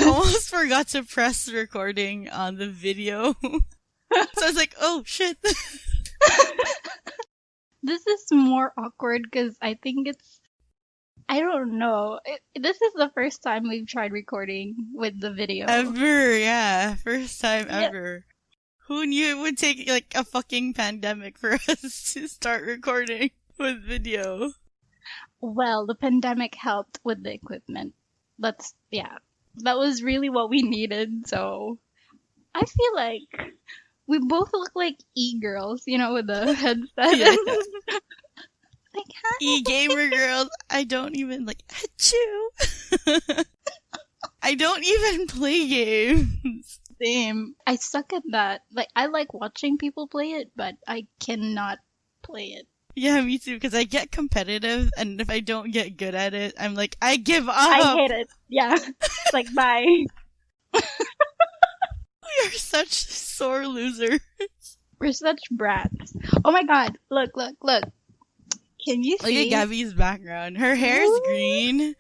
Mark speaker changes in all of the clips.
Speaker 1: almost forgot to press recording on the video. So I was like, oh shit.
Speaker 2: This is more awkward because I think I don't know. This is the first time we've tried recording with the video.
Speaker 1: Ever, yeah. First time
Speaker 2: Yeah.
Speaker 1: ever. Who knew it would take like a fucking pandemic for us to start recording with video?
Speaker 2: Well, the pandemic helped with the equipment. That was really what we needed. So I feel like we both look like e-girls, with the headset.
Speaker 1: Yeah.
Speaker 2: Like, hi.
Speaker 1: E-gamer girls, I don't even achoo. I don't even play games.
Speaker 2: Same. I suck at that. Like, I like watching people play it, but I cannot play it.
Speaker 1: Yeah, me too, because I get competitive, and if I don't get good at it, I'm like, I give up.
Speaker 2: I hate it. Yeah. It's like, bye.
Speaker 1: We are such sore losers.
Speaker 2: We're such brats. Oh my god. Look. Can you see?
Speaker 1: Look at Gabby's background. Her hair is
Speaker 2: Ooh.
Speaker 1: green,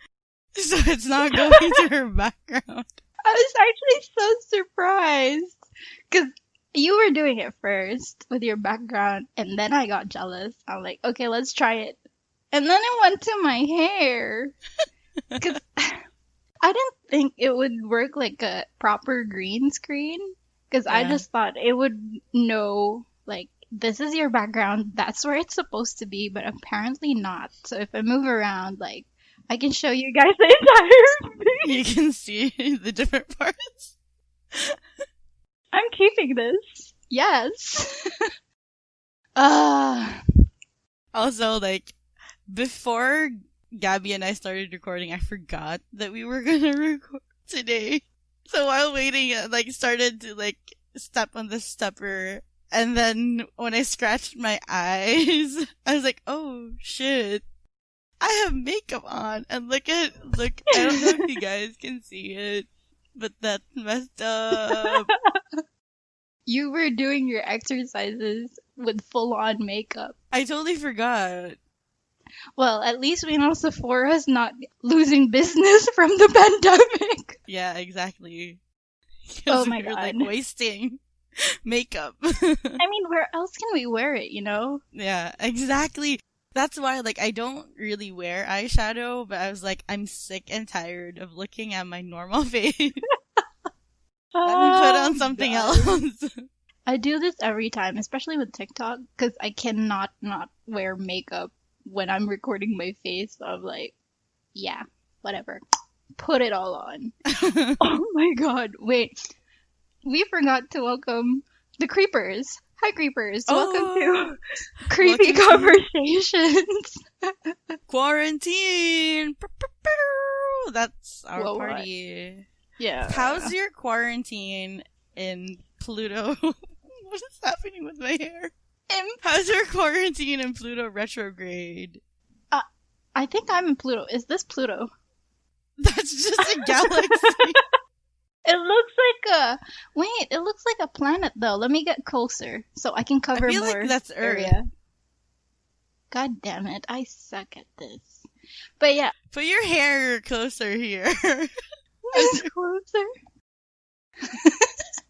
Speaker 1: so it's not going to her background.
Speaker 2: I was actually so surprised. Because you were doing it first with your background, and then I got jealous. I'm like, okay, let's try it. And then it went to my hair. Because I didn't think it would work like a proper green screen. Because I
Speaker 1: Yeah.
Speaker 2: just thought it would know, like, this is your background, that's where it's supposed to be, but apparently not. So if I move around, like, I can show you guys the entire thing.
Speaker 1: You can see the different parts.
Speaker 2: I'm keeping this. Yes.
Speaker 1: Also, like, before Gabby and I started recording, I forgot that we were gonna record today. So while waiting, I, started to, step on the stepper. And then when I scratched my eyes, I was like, oh shit. I have makeup on. And look, I don't know if you guys can see it, but that's messed up.
Speaker 2: You were doing your exercises with full-on makeup.
Speaker 1: I totally forgot.
Speaker 2: Well, at least we know Sephora's not losing business from the pandemic.
Speaker 1: Yeah, exactly.
Speaker 2: Oh my
Speaker 1: We're,
Speaker 2: god.
Speaker 1: wasting makeup.
Speaker 2: I mean, where else can we wear it,
Speaker 1: Yeah, exactly. That's why, I don't really wear eyeshadow, but I was like, I'm sick and tired of looking at my normal face. Let me put on something else.
Speaker 2: I do this every time, especially with TikTok, because I cannot not wear makeup when I'm recording my face. So I'm like, yeah, whatever. Put it all on. Oh my god, wait. We forgot to welcome the creepers. Hi, creepers. Welcome to Creepy Conversations.
Speaker 1: Quarantine! That's our
Speaker 2: Whoa,
Speaker 1: party.
Speaker 2: Yeah.
Speaker 1: How's your quarantine in Pluto? What is happening with my hair? How's your quarantine in Pluto retrograde?
Speaker 2: I think I'm in Pluto. Is this Pluto?
Speaker 1: That's just a galaxy.
Speaker 2: It looks like a planet though. Let me get closer so I can cover
Speaker 1: I feel
Speaker 2: more
Speaker 1: like that's Earth.
Speaker 2: area. God damn it, I suck at this. But yeah.
Speaker 1: Put your hair closer here.
Speaker 2: It's closer.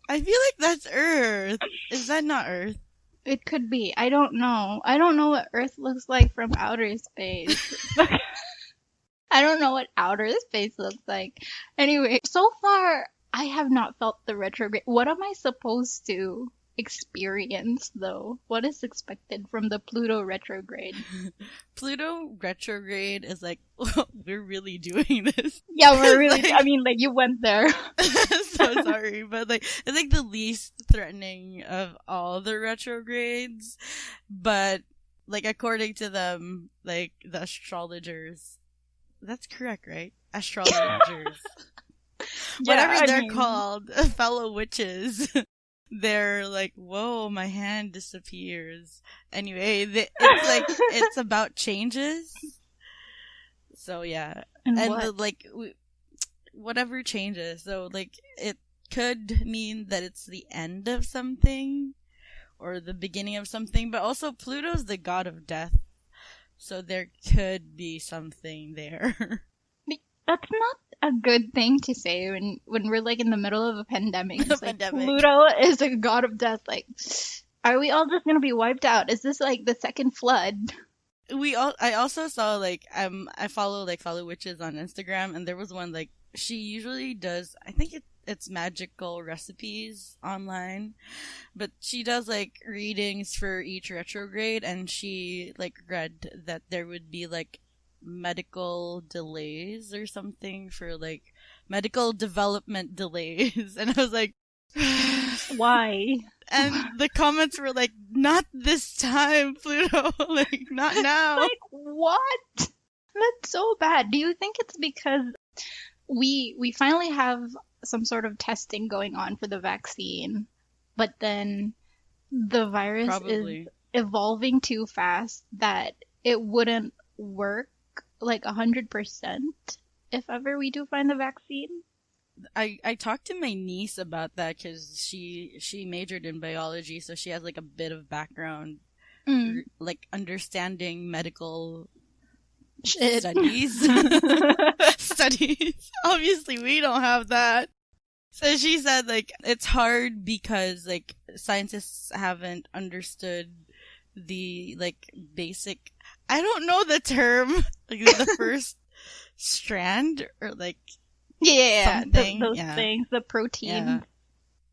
Speaker 1: I feel like that's Earth. Is that not Earth?
Speaker 2: It could be. I don't know. I don't know what Earth looks like from outer space. I don't know what outer space looks like. Anyway, so far, I have not felt the retrograde. What am I supposed to experience, though? What is expected from the Pluto retrograde?
Speaker 1: Pluto retrograde is like, we're really doing this.
Speaker 2: Yeah, we're really... I mean, you went there.
Speaker 1: So sorry, but it's the least threatening of all the retrogrades. But, according to them, the astrologers... That's correct, right? Astrologers. Whatever they're called, fellow witches. They're like, whoa, my hand disappears. Anyway, it's about changes. So yeah.
Speaker 2: And
Speaker 1: whatever changes. So it could mean that it's the end of something or the beginning of something, but also Pluto's the god of death. So there could be something there.
Speaker 2: That's not a good thing to say when we're like in the middle of a pandemic. It's like
Speaker 1: Pandemic.
Speaker 2: Pluto is a god of death. Like, are we all just gonna be wiped out? Is this like the second flood?
Speaker 1: I also saw like I follow witches on Instagram, and there was one like she usually does, I think it's magical recipes online, but she does like readings for each retrograde, and she like read that there would be like medical delays or something for like medical development delays. And I was like,
Speaker 2: Why?
Speaker 1: and the comments were like, not this time, Pluto. Like, not now.
Speaker 2: Like, what? That's so bad. Do you think it's because we finally have some sort of testing going on for the vaccine, but then the virus
Speaker 1: Probably.
Speaker 2: is evolving too fast that it wouldn't work like 100% if ever we do find the vaccine?
Speaker 1: I talked to my niece about that because she majored in biology, so she has like a bit of background, like understanding medical
Speaker 2: Shit.
Speaker 1: studies. Studies. Obviously, we don't have that. So she said like it's hard because like scientists haven't understood the like basic. I don't know the term, like the first strand or like.
Speaker 2: Yeah,
Speaker 1: something.
Speaker 2: those
Speaker 1: Yeah.
Speaker 2: things, the protein.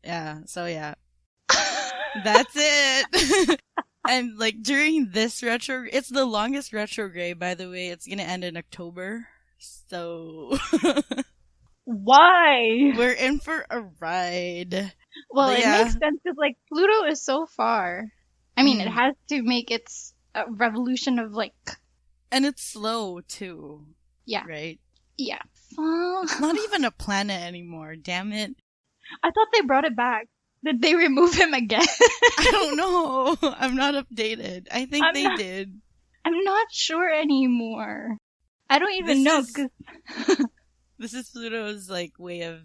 Speaker 1: Yeah. So yeah, that's it. And like during this retro, it's the longest retrograde, by the way. It's gonna end in October. So
Speaker 2: Why?
Speaker 1: we're in for a ride.
Speaker 2: Well,
Speaker 1: But
Speaker 2: it
Speaker 1: yeah.
Speaker 2: makes sense because like Pluto is so far. I mean, it has to make its revolution of like,
Speaker 1: And it's slow too.
Speaker 2: yeah,
Speaker 1: Right?
Speaker 2: yeah.
Speaker 1: It's not even a planet anymore, damn it.
Speaker 2: I thought they brought it back. Did they remove him again?
Speaker 1: I don't know. I'm not updated. I think
Speaker 2: I'm
Speaker 1: they
Speaker 2: not-
Speaker 1: did.
Speaker 2: I'm not sure anymore. I don't even know.
Speaker 1: This is Pluto's like way of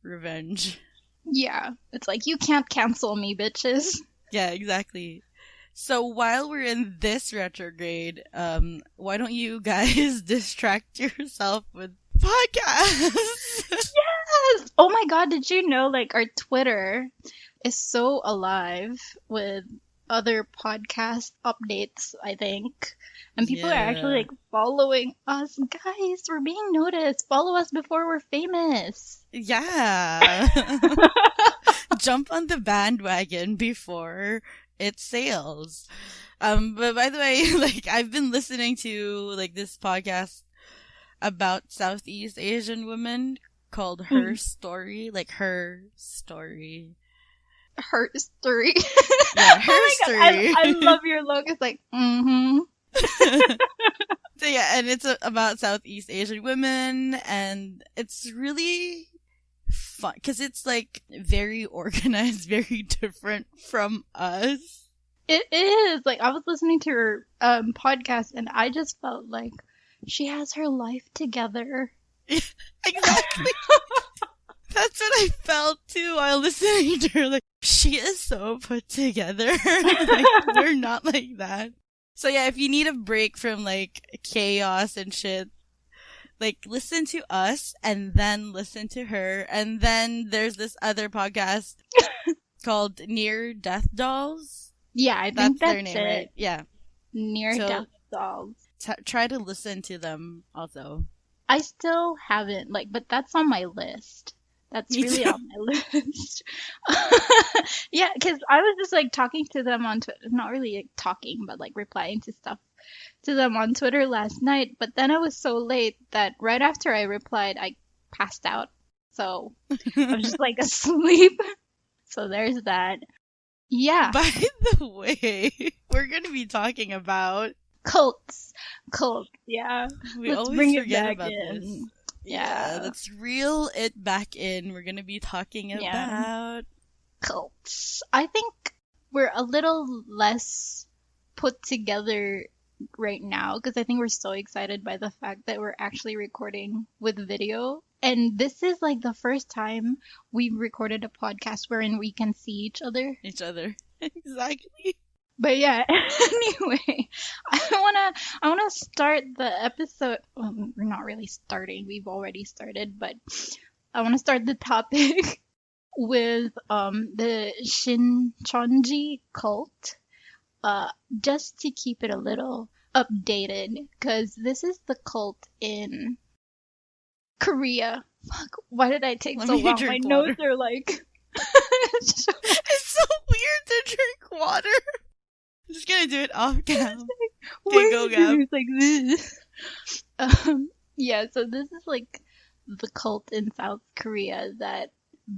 Speaker 1: revenge.
Speaker 2: Yeah, it's like, you can't cancel me, bitches.
Speaker 1: Yeah, exactly. So while we're in this retrograde, why don't you guys distract yourself with podcasts?
Speaker 2: Yes! Oh my god, did you know, like, our Twitter is so alive with other podcast updates, I think. And people are actually, like, following us. Guys, we're being noticed. Follow us before we're famous.
Speaker 1: Yeah. Jump on the bandwagon before it sails. But by the way, like, I've been listening to, like, this podcast about Southeast Asian women called Her Story. Like, Her Story.
Speaker 2: Her story.
Speaker 1: Yeah, Her
Speaker 2: Oh my
Speaker 1: Story.
Speaker 2: God, I love your logo. It's like,
Speaker 1: So yeah, and it's about Southeast Asian women, and it's really fun because it's like very organized, very different from us.
Speaker 2: It is. Like, I was listening to her podcast, and I just felt like she has her life together.
Speaker 1: Exactly. That's what I felt too while listening to her. Like, she is so put together. Like, we're not like that. So yeah, if you need a break from like chaos and shit, like listen to us and then listen to her. And then there's this other podcast called Near Death Dolls.
Speaker 2: Yeah, I think that's
Speaker 1: their name,
Speaker 2: it.
Speaker 1: right? Yeah.
Speaker 2: Near
Speaker 1: So-
Speaker 2: Death Dolls.
Speaker 1: Try to listen to them also.
Speaker 2: I still haven't, like, but that's on my list. That's
Speaker 1: Me
Speaker 2: really
Speaker 1: too.
Speaker 2: on my list. Yeah, because I was just, like, talking to them on Twitter. Not really like, talking, but, like, replying to stuff to them on Twitter last night. But then I was so late that right after I replied, I passed out. So I was just, like, asleep. So there's that. Yeah,
Speaker 1: By the way, we're going to be talking about.
Speaker 2: cults. Cults, yeah.
Speaker 1: We
Speaker 2: Let's
Speaker 1: always
Speaker 2: bring it
Speaker 1: forget
Speaker 2: back
Speaker 1: about
Speaker 2: in.
Speaker 1: this.
Speaker 2: Yeah.
Speaker 1: Let's reel it back in. We're going to be talking
Speaker 2: Yeah.
Speaker 1: about.
Speaker 2: Cults. I think we're a little less put together right now because I think we're so excited by the fact that we're actually recording with video. And this is like the first time we've recorded a podcast wherein we can see each other.
Speaker 1: Each other. Exactly.
Speaker 2: But yeah, anyway, I wanna start the episode. Well, we're not really starting. We've already started, but I wanna start the topic with the Shincheonji cult. Just to keep it a little updated, because this is the cult in Korea. Fuck, why did I take
Speaker 1: Let
Speaker 2: so
Speaker 1: me
Speaker 2: long? My
Speaker 1: drink
Speaker 2: notes
Speaker 1: water.
Speaker 2: are like.
Speaker 1: It's so weird to drink water. I'm just gonna do it off cam. Okay, go, Gab.
Speaker 2: It's like this. Yeah, so this is like the cult in South Korea that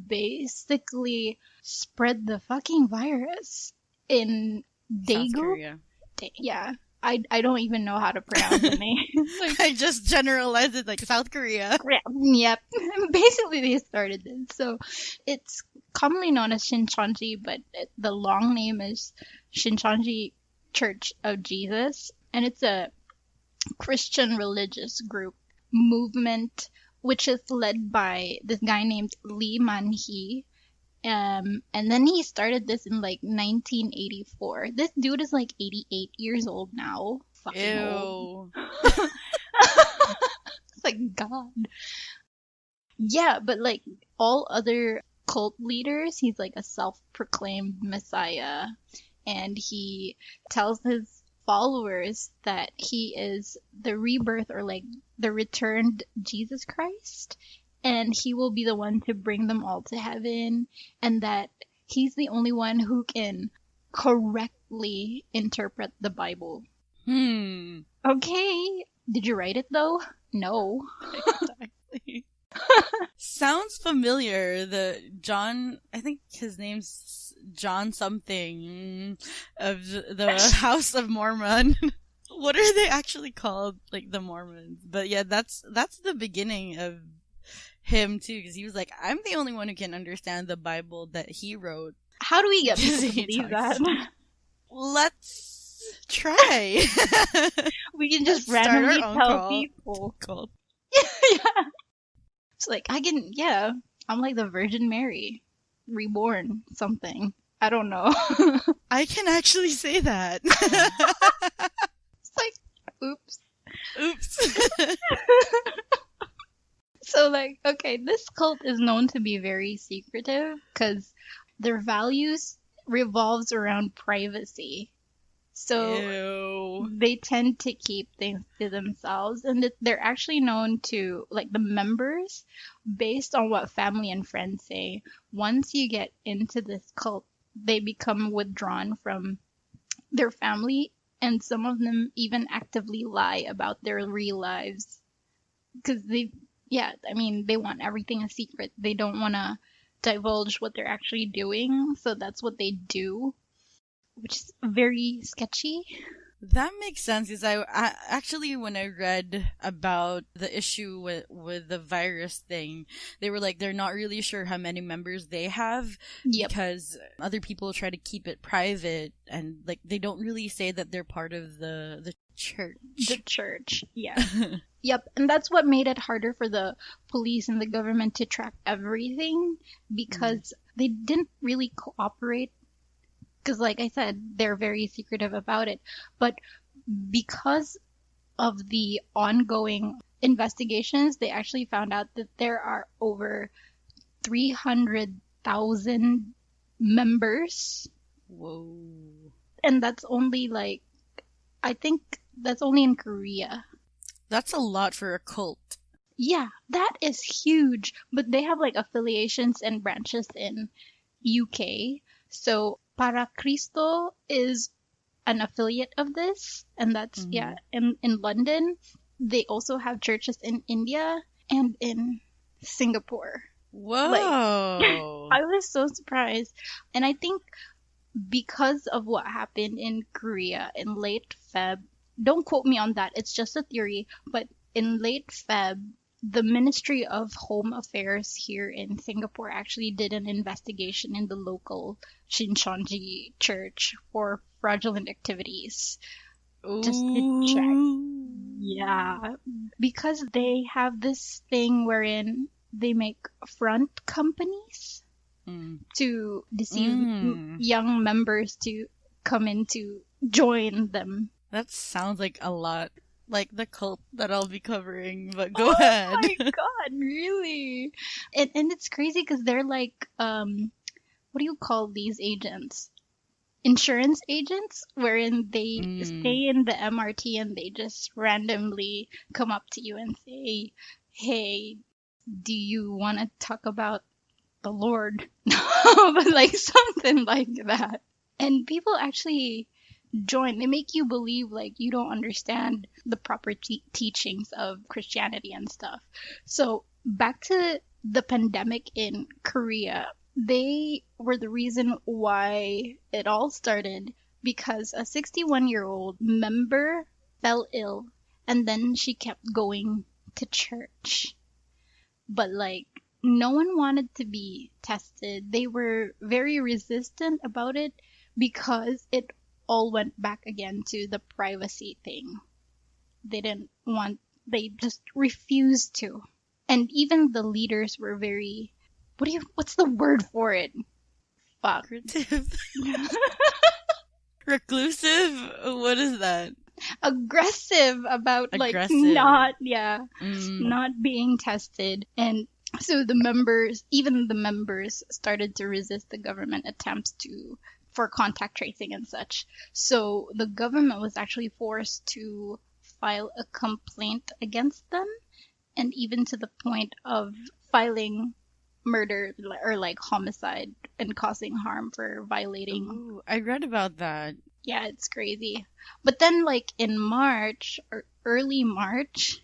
Speaker 2: basically spread the fucking virus in
Speaker 1: South
Speaker 2: Daegu.
Speaker 1: Korea.
Speaker 2: Yeah, I don't even know how to pronounce the name. Like,
Speaker 1: I just generalized it like South Korea.
Speaker 2: yep. Basically, they started this. So it's commonly known as Shincheonji, but the long name is Shincheonji Church of Jesus, and it's a Christian religious group movement which is led by this guy named Lee Man-hee. And then he started this in like 1984. This dude is like 88 years old now. Fucking old.
Speaker 1: Ew.
Speaker 2: It's like God. Yeah, but like all other cult leaders, he's like a self-proclaimed messiah, and he tells his followers that he is the rebirth or like the returned Jesus Christ, and he will be the one to bring them all to heaven, and that he's the only one who can correctly interpret the Bible. Okay. Did you write it though? No.
Speaker 1: Exactly. Sounds familiar. I think his name's John something of the House of Mormon. What are they actually called? Like the Mormons. But yeah, that's the beginning of him too, because he was like, I'm the only one who can understand the Bible that he wrote.
Speaker 2: How do we get people to
Speaker 1: He
Speaker 2: believe
Speaker 1: talks-
Speaker 2: that?
Speaker 1: Let's try.
Speaker 2: We can just
Speaker 1: Let's start
Speaker 2: randomly
Speaker 1: our own
Speaker 2: tell
Speaker 1: cult.
Speaker 2: people.
Speaker 1: Called.
Speaker 2: Yeah. It's like, I'm like the Virgin Mary. Reborn something. I don't know.
Speaker 1: I can actually say that.
Speaker 2: It's like, oops.
Speaker 1: Oops.
Speaker 2: So like, okay, this cult is known to be very secretive because their values revolves around privacy. So
Speaker 1: Ew.
Speaker 2: they tend to keep things to themselves, and they're actually known to, like, the members, based on what family and friends say. Once you get into this cult, they become withdrawn from their family, and some of them even actively lie about their real lives. Because they want everything a secret. They don't want to divulge what they're actually doing, so that's what they do, which is very sketchy.
Speaker 1: That makes sense, because I actually, when I read about the issue with the virus thing, they were like, they're not really sure how many members they have,
Speaker 2: Yep.
Speaker 1: because other people try to keep it private, and like they don't really say that they're part of the church.
Speaker 2: The church, yeah. Yep, and that's what made it harder for the police and the government to track everything, because they didn't really cooperate. Because, like I said, they're very secretive about it. But because of the ongoing investigations, they actually found out that there are over 300,000 members.
Speaker 1: Whoa.
Speaker 2: And that's only like, I think that's only in Korea.
Speaker 1: That's a lot for a cult.
Speaker 2: Yeah, that is huge. But they have like affiliations and branches in UK. So Para Cristo is an affiliate of this, and that's in London. They also have churches in India and in Singapore.
Speaker 1: Whoa.
Speaker 2: Like, I was so surprised. And I think because of what happened in Korea in late Feb, don't quote me on that, it's just a theory, but in late Feb, the Ministry of Home Affairs here in Singapore actually did an investigation in the local Shincheonji church for fraudulent activities. Just to check. Yeah. Because they have this thing wherein they make front companies to deceive young members to come in to join them.
Speaker 1: That sounds like a lot like the cult that I'll be covering, but go ahead.
Speaker 2: Oh my god, really? And it's crazy because they're like, what do you call these agents? Insurance agents, wherein they stay in the MRT and they just randomly come up to you and say, hey, do you want to talk about the Lord? But like something like that. And people actually join. They make you believe like you don't understand the proper teachings of Christianity and stuff. So back to the pandemic in Korea, they were the reason why it all started because a 61-year-old member fell ill and then she kept going to church. But like no one wanted to be tested. They were very resistant about it because it all went back again to the privacy thing. They just refused to. And even the leaders were very, what's the word for it? Fuck.
Speaker 1: Reclusive? What is that?
Speaker 2: Aggressive about
Speaker 1: Aggressive.
Speaker 2: like not being tested. And so even the members started to resist the government attempts for contact tracing and such. So the government was actually forced to file a complaint against them, and even to the point of filing murder or like homicide and causing harm for violating.
Speaker 1: Ooh, I read about that.
Speaker 2: Yeah, it's crazy. But then like in March or early March,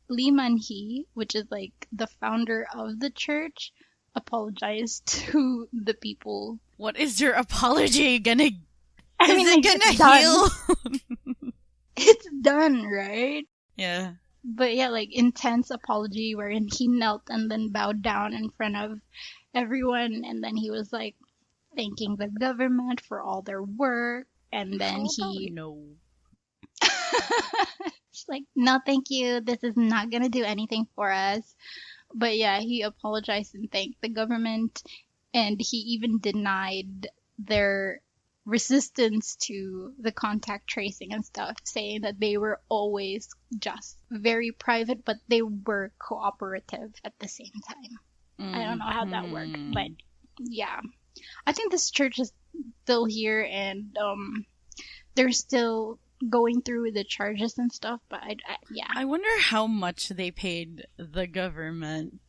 Speaker 2: Lee Man-hee, which is like the founder of the church, apologized to the people.
Speaker 1: What is your apology gonna?
Speaker 2: I mean,
Speaker 1: is it gonna heal?
Speaker 2: It's done, right?
Speaker 1: Yeah.
Speaker 2: But yeah, like intense apology wherein he knelt and then bowed down in front of everyone, and then he was like thanking the government for all their work, and then
Speaker 1: no.
Speaker 2: It's like, no, thank you. This is not gonna do anything for us. But yeah, he apologized and thanked the government, and he even denied their resistance to the contact tracing and stuff, saying that they were always just very private, but they were cooperative at the same time. I don't know how that worked, but yeah. I think this church is still here, and they're still going through the charges and stuff, but yeah.
Speaker 1: I wonder how much they paid the government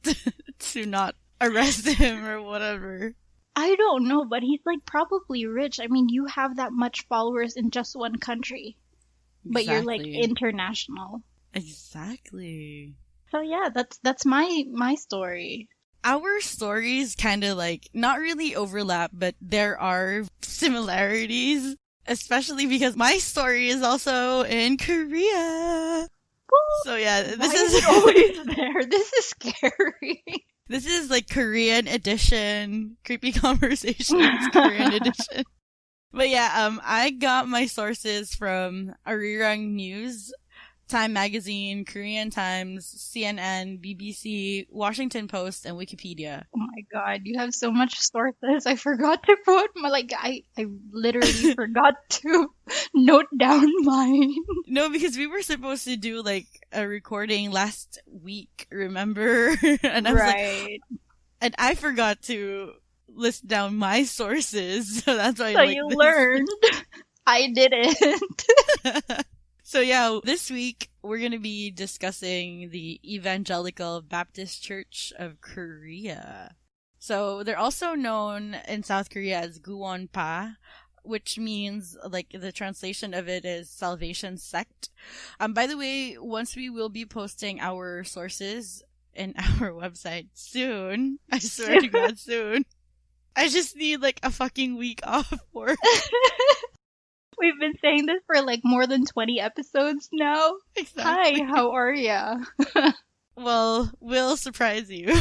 Speaker 1: to not arrest him or whatever.
Speaker 2: I don't know, but he's like probably rich. I mean, you have that much followers in just one country, but you're like international.
Speaker 1: Exactly.
Speaker 2: So yeah, that's my story.
Speaker 1: Our stories kind of like not really overlap, but there are similarities, especially because my story is also in Korea. So yeah, this is
Speaker 2: always there. This is scary.
Speaker 1: This is like Korean edition, creepy conversations, Korean edition. But yeah, I got my sources from Arirang News, Time Magazine, Korean Times, CNN, BBC, Washington Post, and Wikipedia.
Speaker 2: Oh my god, you have so much sources. I forgot to put I literally forgot to note down mine.
Speaker 1: No, because we were supposed to do like a recording last week, remember? And I was like, and I forgot to list down my sources, so that's why.
Speaker 2: So you learned. I didn't.
Speaker 1: So yeah, this week we're going to be discussing the Evangelical Baptist Church of Korea. So they're also known in South Korea as Guwonpa, which means, like, the translation of it is Salvation Sect. By the way, once we will be posting our sources in our website soon. I swear to God, soon. I just need, like, a fucking week off work.
Speaker 2: We've been saying this for like more than 20 episodes now.
Speaker 1: Exactly.
Speaker 2: Hi, how are ya?
Speaker 1: Well, we'll surprise you.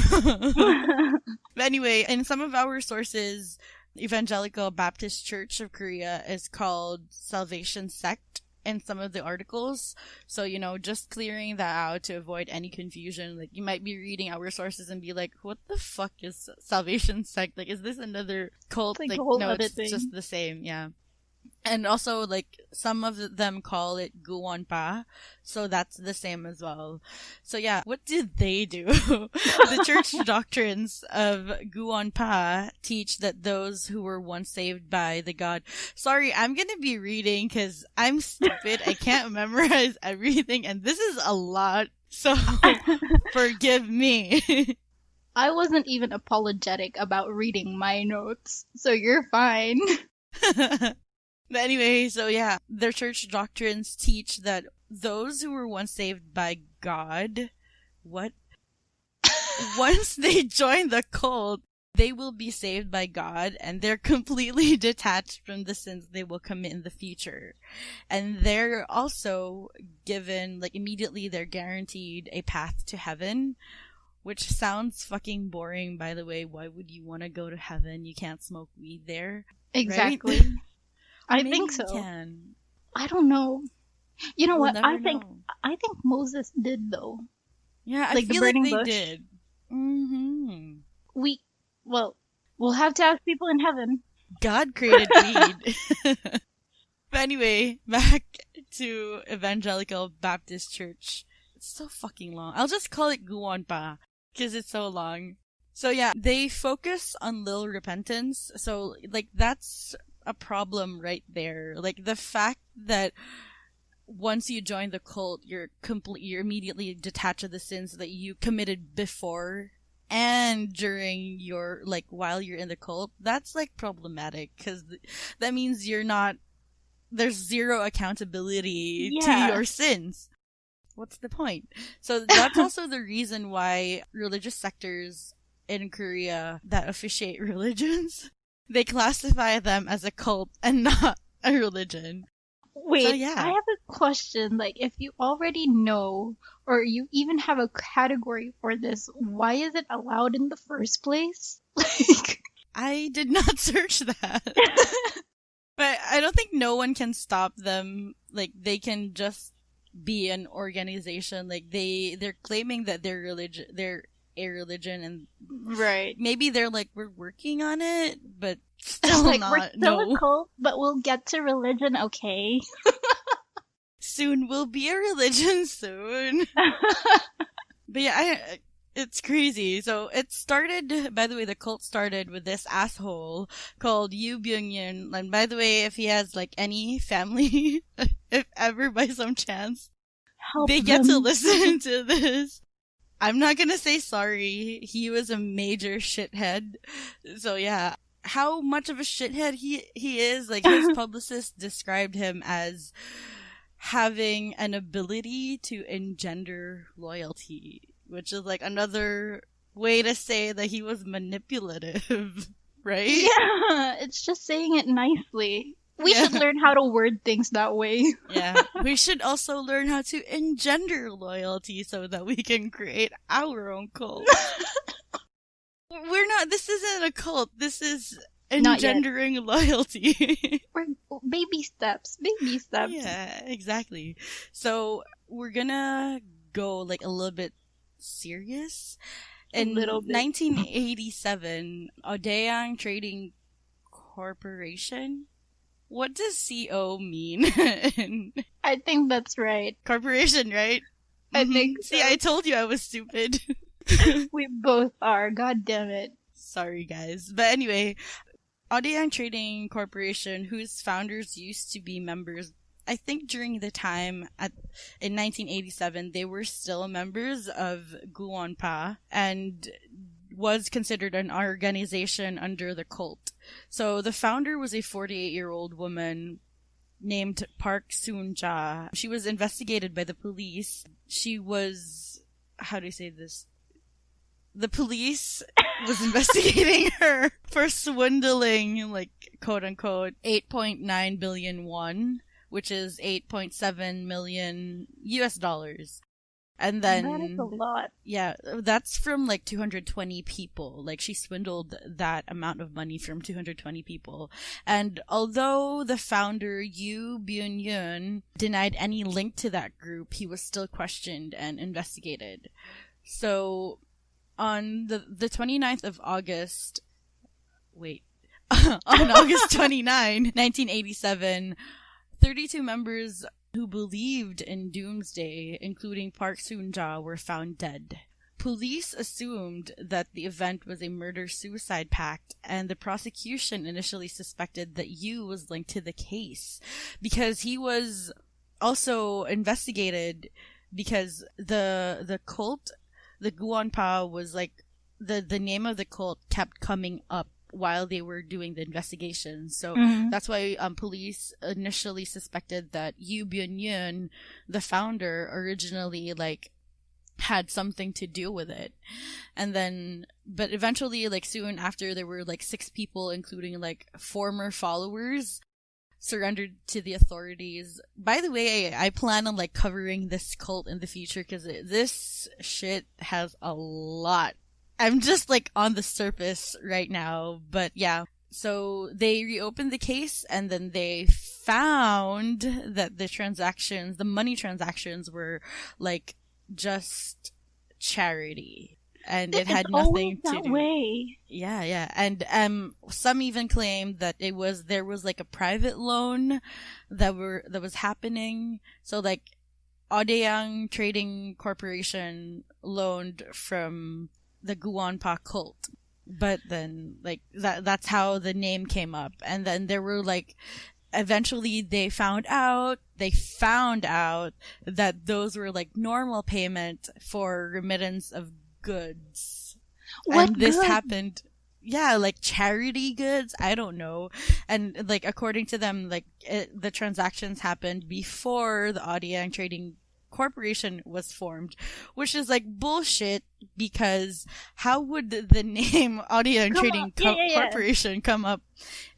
Speaker 1: But anyway, in some of our sources, Evangelical Baptist Church of Korea is called Salvation Sect in some of the articles. So, you know, just clearing that out to avoid any confusion. Like, you might be reading our sources and be like, what the fuck is Salvation Sect? Like, is this another cult?
Speaker 2: It's like
Speaker 1: like
Speaker 2: a whole
Speaker 1: no,
Speaker 2: other
Speaker 1: it's
Speaker 2: thing.
Speaker 1: just the same, yeah. And also, like, some of them call it guwonpa, so that's the same as well. So yeah, what did they do? The church doctrines of guwonpa teach that those who were once saved by the God... Sorry, I'm gonna be reading because I'm stupid. I can't memorize everything, and this is a lot, so forgive me.
Speaker 2: I wasn't even apologetic about reading my notes, so you're fine.
Speaker 1: But anyway, so yeah, their church doctrines teach that those who were once saved by God, once they join the cult, they will be saved by God, and they're completely detached from the sins they will commit in the future. And they're also given, like, immediately they're guaranteed a path to heaven, which sounds fucking boring, by the way. Why would you want to go to heaven? You can't smoke weed there.
Speaker 2: Exactly.
Speaker 1: Right?
Speaker 2: I
Speaker 1: Maybe
Speaker 2: think so.
Speaker 1: you can.
Speaker 2: I don't know. You know
Speaker 1: We'll
Speaker 2: what? I
Speaker 1: never
Speaker 2: think
Speaker 1: know.
Speaker 2: Moses did though.
Speaker 1: Yeah, I
Speaker 2: Like the
Speaker 1: feel like
Speaker 2: burning
Speaker 1: they
Speaker 2: bush.
Speaker 1: did. Mm-hmm.
Speaker 2: We'll have to ask people in heaven.
Speaker 1: God created weed. But anyway, back to Evangelical Baptist Church. It's so fucking long. I'll just call it Guwonpa, because it's so long. So yeah, they focus on little repentance. So, like, that's a problem right there. Like, the fact that once you join the cult, you're immediately detached of the sins that you committed before and during your, like, while you're in the cult. That's, like, problematic, because that means there's zero accountability to
Speaker 2: Yeah.
Speaker 1: your sins. What's the point? So that's also the reason why religious sectors in Korea that officiate religions, they classify them as a cult and not a religion.
Speaker 2: Wait,
Speaker 1: So, yeah.
Speaker 2: I have a question. Like, if you already know, or you even have a category for this, why is it allowed in the first place? Like,
Speaker 1: I did not search that. But I don't think no one can stop them. Like, they can just be an organization. Like, they're claiming that they're a religion, and
Speaker 2: right.
Speaker 1: maybe they're like, we're working on it, but still
Speaker 2: Like,
Speaker 1: not.
Speaker 2: we're still
Speaker 1: No.
Speaker 2: a cult, but we'll get to religion, okay?
Speaker 1: Soon we'll be a religion soon. But yeah, it's crazy. So it started, by the way, the cult started with this asshole called Yoo Byung-yun. And by the way, if he has, like, any family, if ever by some chance,
Speaker 2: Help
Speaker 1: they get
Speaker 2: them.
Speaker 1: to listen to this. I'm not gonna say sorry. He was a major shithead. So yeah, how much of a shithead he is, like, his publicist described him as having an ability to engender loyalty, which is, like, another way to say that he was manipulative, right?
Speaker 2: Yeah, it's just saying it nicely. We should learn how to word things that way.
Speaker 1: Yeah. We should also learn how to engender loyalty so that we can create our own cult. This isn't a cult. This is engendering loyalty.
Speaker 2: We're baby steps.
Speaker 1: Yeah, exactly. So we're gonna go, like, a little bit serious. In 1987, Odeang Trading Corporation. What does CO mean?
Speaker 2: I think that's right.
Speaker 1: Corporation, right?
Speaker 2: I think so.
Speaker 1: See, I told you I was stupid.
Speaker 2: We both are. God damn it.
Speaker 1: Sorry, guys. But anyway, Odeang Trading Corporation, whose founders used to be members, I think during the time in 1987, they were still members of Guwonpa and was considered an organization under the cult. So the founder was a 48-year-old woman named Park Soon-ja. She was investigated by the police. She was, how do you say this? The police was investigating her for swindling, like, quote unquote, 8.9 billion won, which is 8.7 million US dollars. And then,
Speaker 2: that is a lot.
Speaker 1: Yeah, that's from, like, 220 people. Like, she swindled that amount of money from 220 people. And although the founder, Yoo Byung-yun, denied any link to that group, he was still questioned and investigated. So, on the 29th of August, on August 29, 1987, 32 members who believed in doomsday, including Park Soon-ja, were found dead. Police assumed that the event was a murder-suicide pact, and the prosecution initially suspected that Yu was linked to the case because he was also investigated because the cult, the Guanpa, was like the name of the cult kept coming up while they were doing the investigation. So that's why police initially suspected that Yu Byun-yun, the founder, originally like had something to do with it. And then, but eventually, like soon after, there were like 6 people, including like former followers, surrendered to the authorities. By the way, I plan on like covering this cult in the future because this shit has a lot. I'm just like on the surface right now, but yeah. So they reopened the case, and then they found that the money transactions were like just charity, and it had nothing to do.
Speaker 2: Way.
Speaker 1: Yeah. And some even claimed that there was like a private loan that was happening. So like Aodaeang Trading Corporation loaned from the Guanpa cult. But then like that's how the name came up. And then there were like eventually they found out that those were like normal payment for remittance of goods.
Speaker 2: What
Speaker 1: and this
Speaker 2: good?
Speaker 1: happened, yeah, like charity goods, I don't know. And like according to them, like the transactions happened before the Aodaeang Trading Corporation was formed, which is like bullshit, because how would the name Aodaeang Trading Corporation come up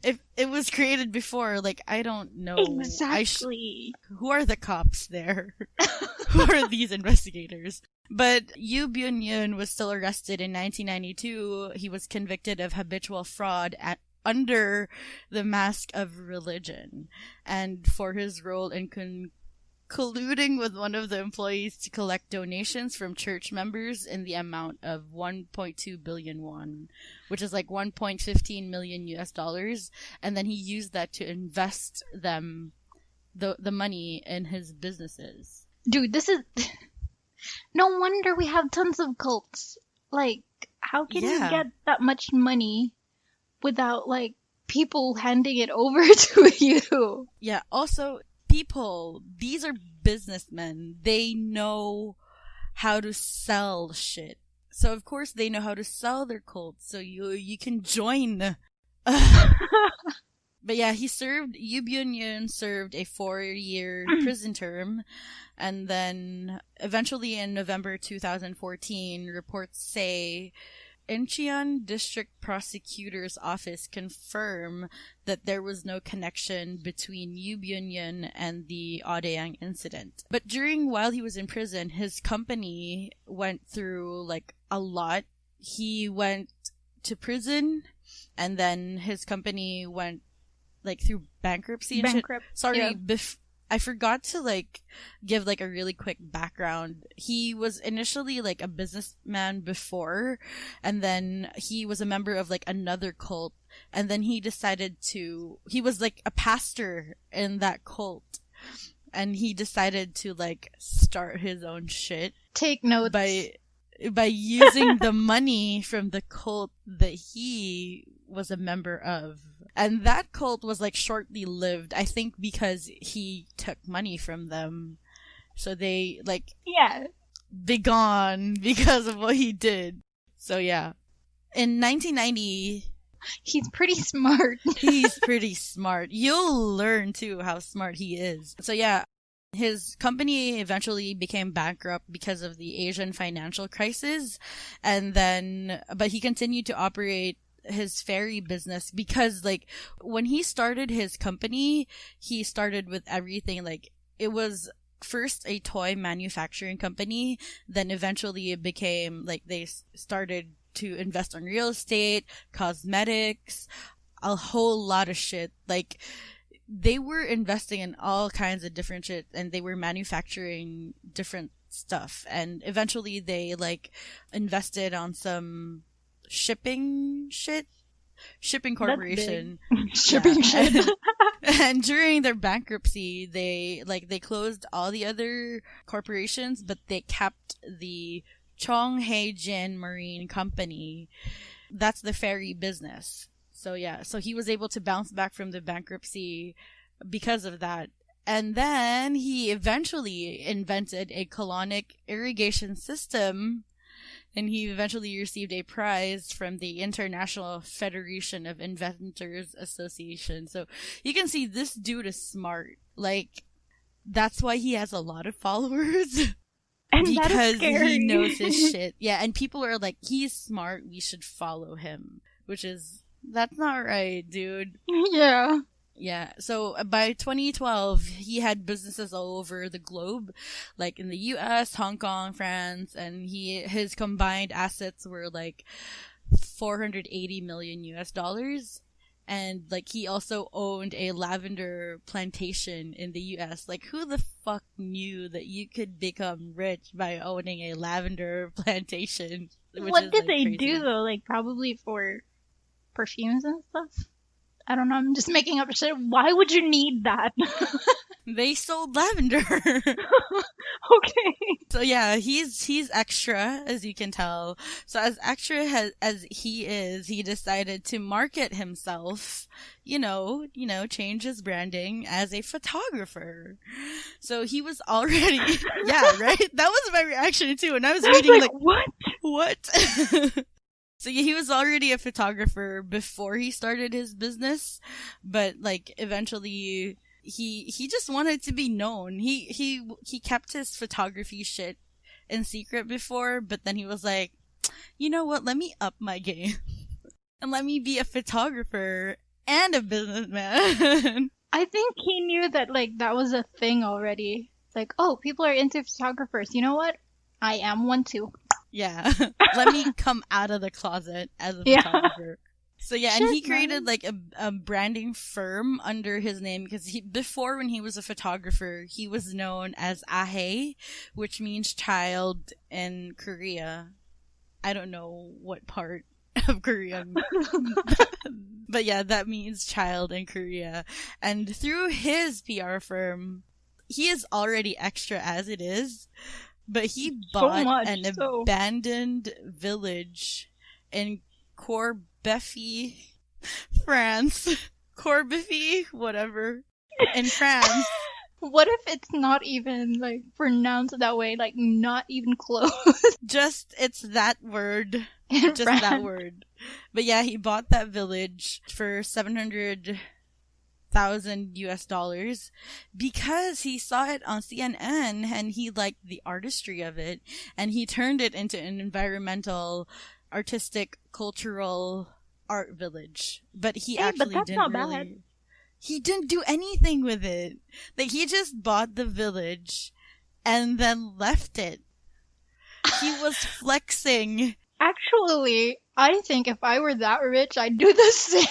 Speaker 1: if it was created before? Like, I don't know.
Speaker 2: Exactly.
Speaker 1: Who are the cops there? Who are these investigators? But Yu Byun-yun was still arrested in 1992. He was convicted of habitual fraud under the mask of religion, and for his role in colluding with one of the employees to collect donations from church members in the amount of 1.2 billion won, which is like 1.15 million US dollars, and then he used that to invest the money in his businesses.
Speaker 2: Dude, this is no wonder we have tons of cults. Like, how can you get that much money without like people handing it over to you?
Speaker 1: Yeah, also these are businessmen. They know how to sell shit. So of course they know how to sell their cult. So you can join. But yeah, Yu Byun-yun served a 4-year prison term. And then eventually in November 2014, reports say Incheon District Prosecutor's Office confirmed that there was no connection between Yu Byun-yun and the Aodaeang incident. But while he was in prison, his company went through like a lot. He went to prison, and then his company went like through bankruptcy and shit. Sorry, yeah. I forgot to like give like a really quick background. He was initially like a businessman before, and then he was a member of like another cult, and then he was like a pastor in that cult, and he decided to like start his own shit.
Speaker 2: Take notes.
Speaker 1: By using the money from the cult that he was a member of. And that cult was like shortly lived, I think, because he took money from them. So they like be gone because of what he did. So yeah. In 1990,
Speaker 2: he's pretty smart.
Speaker 1: He's pretty smart. You'll learn too how smart he is. So yeah, his company eventually became bankrupt because of the Asian financial crisis, but he continued to operate his ferry business because like when he started his company, he started with everything. Like it was first a toy manufacturing company, then eventually it became like they started to invest on real estate, cosmetics, a whole lot of shit. Like they were investing in all kinds of different shit, and they were manufacturing different stuff, and eventually they like invested on some shipping shit. shipping corporation.
Speaker 2: Shipping shit.
Speaker 1: And during their bankruptcy, they closed all the other corporations, but they kept the Chonghaejin Marine Company. That's the ferry business. So yeah, so he was able to bounce back from the bankruptcy because of that. And then he eventually invented a colonic irrigation system, and he eventually received a prize from the International Federation of Inventors Association. So you can see this dude is smart. Like, that's why he has a lot of followers.
Speaker 2: And
Speaker 1: because
Speaker 2: that is scary.
Speaker 1: he knows his shit. Yeah, and people are like, he's smart, we should follow him. That's not right, dude.
Speaker 2: Yeah.
Speaker 1: Yeah, so by 2012, he had businesses all over the globe, like in the US, Hong Kong, France, and his combined assets were like 480 million US dollars. And like he also owned a lavender plantation in the US. Like, who the fuck knew that you could become rich by owning a lavender plantation?
Speaker 2: What did they do though? Like, probably for perfumes and stuff? I don't know, I'm just making up shit. Why would you need that?
Speaker 1: They sold lavender.
Speaker 2: Okay.
Speaker 1: So yeah, he's extra, as you can tell. So as extra as he decided to market himself, change his branding as a photographer. So he was already, yeah, right? That was my reaction too. And I was reading like, what? So yeah, he was already a photographer before he started his business, but like eventually he just wanted to be known. He kept his photography shit in secret before, but then he was like, you know what? Let me up my game and let me be a photographer and a businessman.
Speaker 2: I think he knew that like that was a thing already. Like, oh, people are into photographers. You know what? I am one too.
Speaker 1: Yeah. Let me come out of the closet as a photographer. So yeah, and he created like a branding firm under his name because before when he was a photographer, he was known as Ahae, which means child in Korea. I don't know what part of Korean. But yeah, that means child in Korea. And through his PR firm, he is already extra as it is. But he bought an abandoned village in Corbeffy, France. Corbeffy, whatever. In France.
Speaker 2: What if it's not even, like, pronounced that way? Like, not even close.
Speaker 1: It's that word. Just France. That word. But yeah, he bought that village for $700,000 US because he saw it on CNN and he liked the artistry of it, and he turned it into an environmental, artistic, cultural art village. But he actually didn't really. He didn't do anything with it. Like, he just bought the village and then left it. He was flexing.
Speaker 2: Actually, I think if I were that rich, I'd do the same.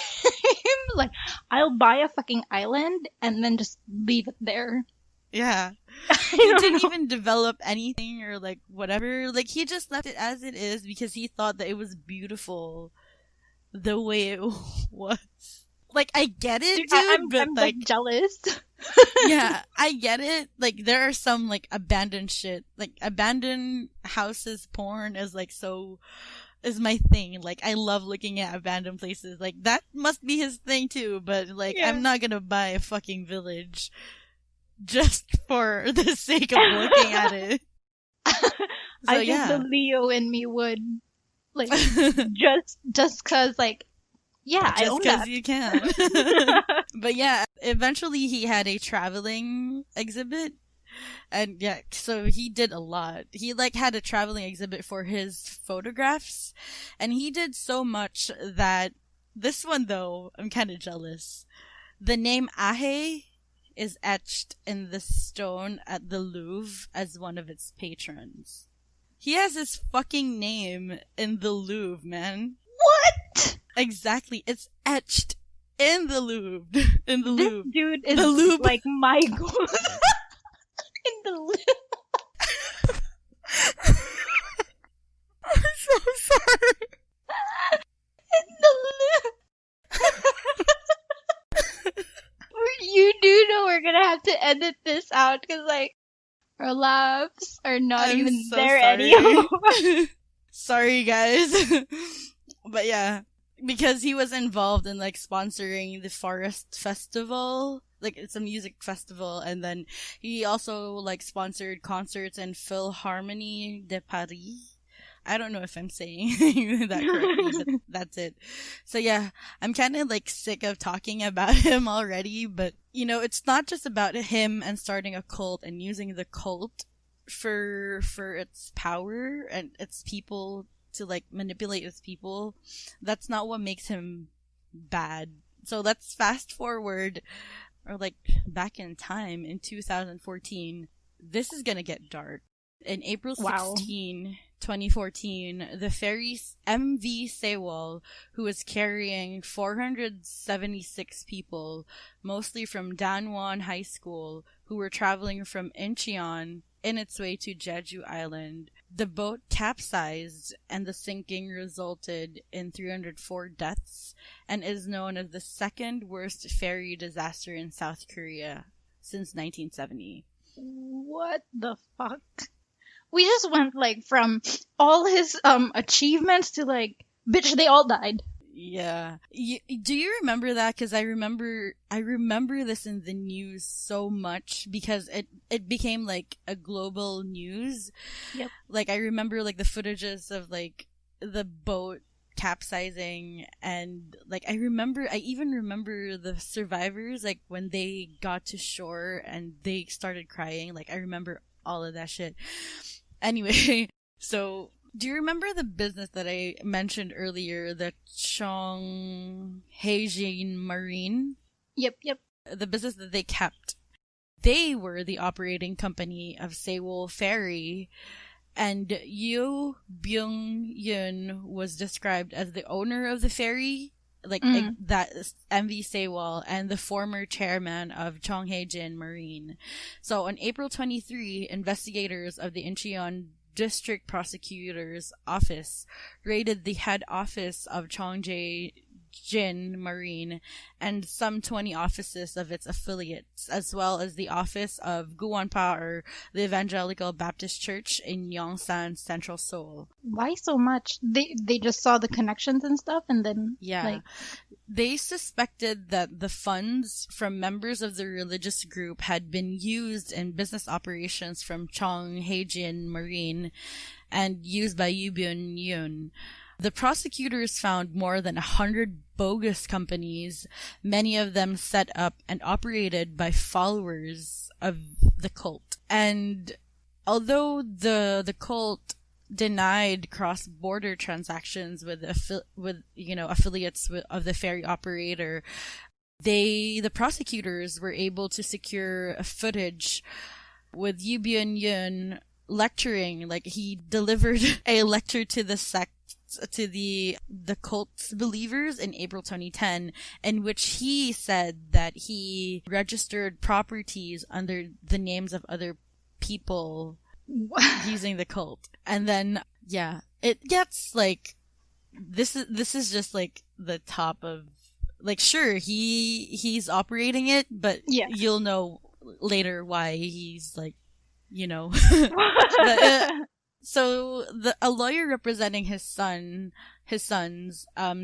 Speaker 2: Like, I'll buy a fucking island and then just leave it there.
Speaker 1: Yeah. He didn't even develop anything or, like, whatever. Like, he just left it as it is because he thought that it was beautiful the way it was. Like, I get it, dude, but,
Speaker 2: I'm like, jealous.
Speaker 1: Yeah, I get it. Like, there are some, like, abandoned shit. Like, abandoned houses porn is, like, is my thing. Like, I love looking at abandoned places. Like, that must be his thing, too. But, like, yeah. I'm not gonna buy a fucking village just for the sake of looking at it. So,
Speaker 2: I think the Leo in me would, like, just cause, like, yeah, I own that.
Speaker 1: Just because you can. But yeah, eventually he had a traveling exhibit. And yeah, so he did a lot. He like had a traveling exhibit for his photographs. And he did so much that this one though, I'm kind of jealous. The name Ahae is etched in the stone at the Louvre as one of its patrons. He has his fucking name in the Louvre, man.
Speaker 2: What?
Speaker 1: Exactly. It's etched in the Louvre. In the Louvre.
Speaker 2: This dude is like my goal. In the Louvre.
Speaker 1: I'm so sorry.
Speaker 2: In the Louvre. have to edit this out because, like, our laughs are not
Speaker 1: I'm
Speaker 2: even
Speaker 1: so
Speaker 2: there
Speaker 1: sorry.
Speaker 2: anymore.
Speaker 1: Sorry, guys. But yeah, because he was involved in like sponsoring the Forest Festival, like it's a music festival, and then he also like sponsored concerts in Philharmonie de Paris. I don't know if I'm saying that correctly, but that's it. So yeah, I'm kind of like sick of talking about him already, but you know, it's not just about him and starting a cult and using the cult for its power and its people to like manipulate its people. That's not what makes him bad. So let's fast forward or like back in time in 2014. This is gonna get dark. In April 16, 2014, the ferry MV Sewol, who was carrying 476 people, mostly from Danwon High School, who were traveling from Incheon in its way to Jeju Island. The boat capsized and the sinking resulted in 304 deaths and is known as the second worst ferry disaster in South Korea since 1970.
Speaker 2: What the fuck? We just went like from all his achievements to like, bitch, they all died.
Speaker 1: Yeah. Do you remember that? Because I remember this in the news so much because it became like a global news.
Speaker 2: Yep.
Speaker 1: Like I remember like the footages of like the boat capsizing and like I even remember the survivors like when they got to shore and they started crying. Like I remember all of that shit. Anyway, so do you remember the business that I mentioned earlier, the Chonghaejin Marine?
Speaker 2: Yep.
Speaker 1: The business that they kept. They were the operating company of Sewol Ferry, and Yoo Byung-yoon was described as the owner of the ferry, that MV Sewol, and the former chairman of Chonghaejin Marine. So on April 23, investigators of the Incheon District Prosecutor's Office raided the head office of Chonghaejin Marine and some 20 offices of its affiliates, as well as the office of Guwonpa, or the Evangelical Baptist Church in Yongsan, Central Seoul.
Speaker 2: Why so much? They just saw the connections and stuff, and then
Speaker 1: they suspected that the funds from members of the religious group had been used in business operations from Chonghaejin Marine and used by Yoo Byung-yoon. The prosecutors found more than 100 bogus companies, many of them set up and operated by followers of the cult. And although the cult denied cross-border transactions with affiliates of the ferry operator, the prosecutors were able to secure footage with Yoo Byung-yoon lecturing. Like he delivered a lecture to the cult's believers in April 2010, in which he said that he registered properties under the names of other people using the cult. And then it gets like this is just like the top of like, sure, he's operating it, but you'll know later why he's like, but, so a lawyer representing his sons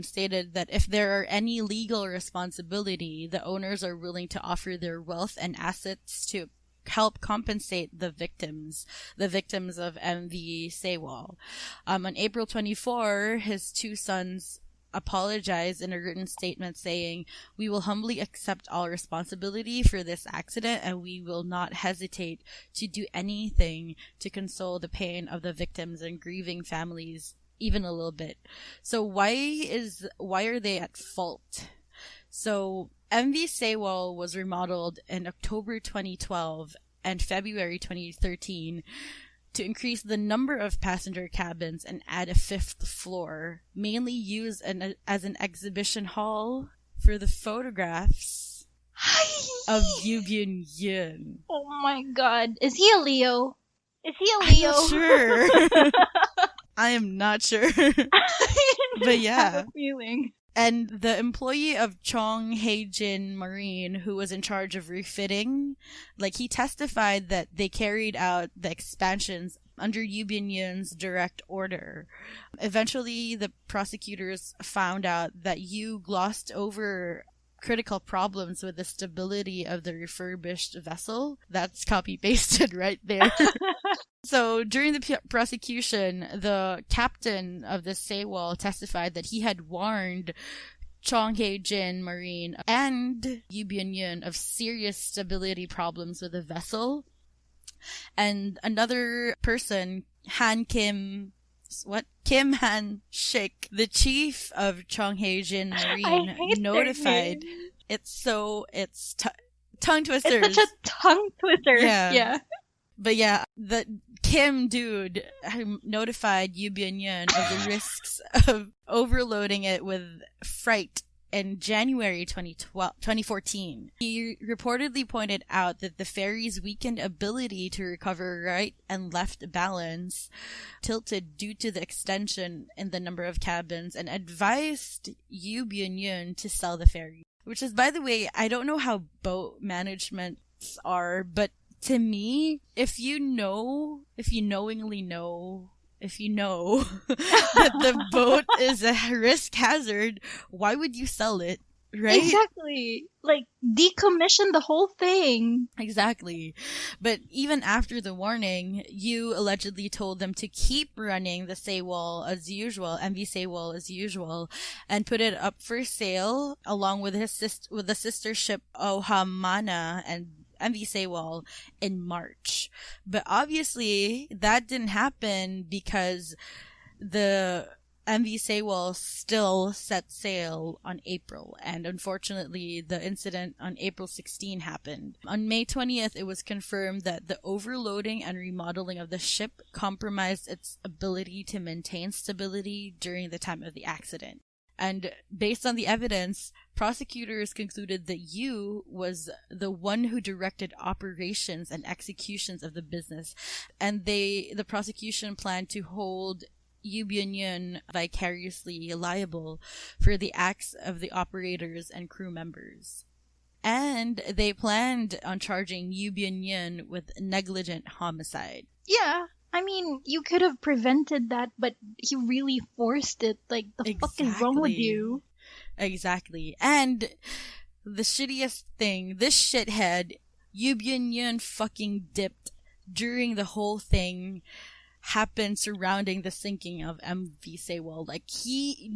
Speaker 1: stated that if there are any legal responsibility, the owners are willing to offer their wealth and assets to help compensate the victims of MV Sewol. On April 24, his two sons apologized in a written statement saying, "We will humbly accept all responsibility for this accident, and we will not hesitate to do anything to console the pain of the victims and grieving families, even a little bit." So why are they at fault? So MV Sewol was remodeled in October 2012 and February 2013 to increase the number of passenger cabins and add a fifth floor, mainly used as an exhibition hall for the photographs of Yoo Byung-yoon.
Speaker 2: Oh my god. Is he a Leo?
Speaker 1: I'm not sure. I am not sure. But yeah.
Speaker 2: I have a feeling.
Speaker 1: And the employee of Chong Hae-jin Marine, who was in charge of refitting, like, he testified that they carried out the expansions under Yoo Bin-yoon's direct order. Eventually, the prosecutors found out that Yoo glossed over critical problems with the stability of the refurbished vessel. That's copy-pasted right there. So during the prosecution, the captain of the Sewol testified that he had warned Chong Hae-jin Marine and Yoo Bin-yoon of serious stability problems with the vessel. And another person, Kim Han-shik, the chief of Chong Hae-jin Marine, notified. It's tongue twisters.
Speaker 2: It's such a tongue twister.
Speaker 1: Yeah. But yeah, the Kim dude notified Yoo Bin-yoon of the risks of overloading it with freight in January 2014. He reportedly pointed out that the ferry's weakened ability to recover right and left balance tilted due to the extension in the number of cabins, and advised Yoo Bin-yoon to sell the ferry. Which is, by the way, I don't know how boat managements are, but to me, if you know that the boat is a risk hazard, why would you sell it, right?
Speaker 2: Exactly. Like, decommission the whole thing.
Speaker 1: Exactly. But even after the warning, Yu allegedly told them to keep running the Sewol as usual, MV Sewol as usual, and put it up for sale along with the sister ship Ohamana and MV Sewol in March. But obviously that didn't happen because the MV Sewol still set sail on April, and unfortunately the incident on April 16 happened. On May 20th, it was confirmed that the overloading and remodeling of the ship compromised its ability to maintain stability during the time of the accident. And based on the evidence, prosecutors concluded that Yu was the one who directed operations and executions of the business, and the prosecution planned to hold Yoo Bin-yoon vicariously liable for the acts of the operators and crew members. And they planned on charging Yoo Bin-yoon with negligent homicide.
Speaker 2: Yeah. I mean, you could have prevented that, but he really forced it. Like, the fuck is wrong with you?
Speaker 1: Exactly. And the shittiest thing, this shithead, Yoo Bin-yoon fucking dipped during the whole thing happened surrounding the sinking of MV Sewol. Like, he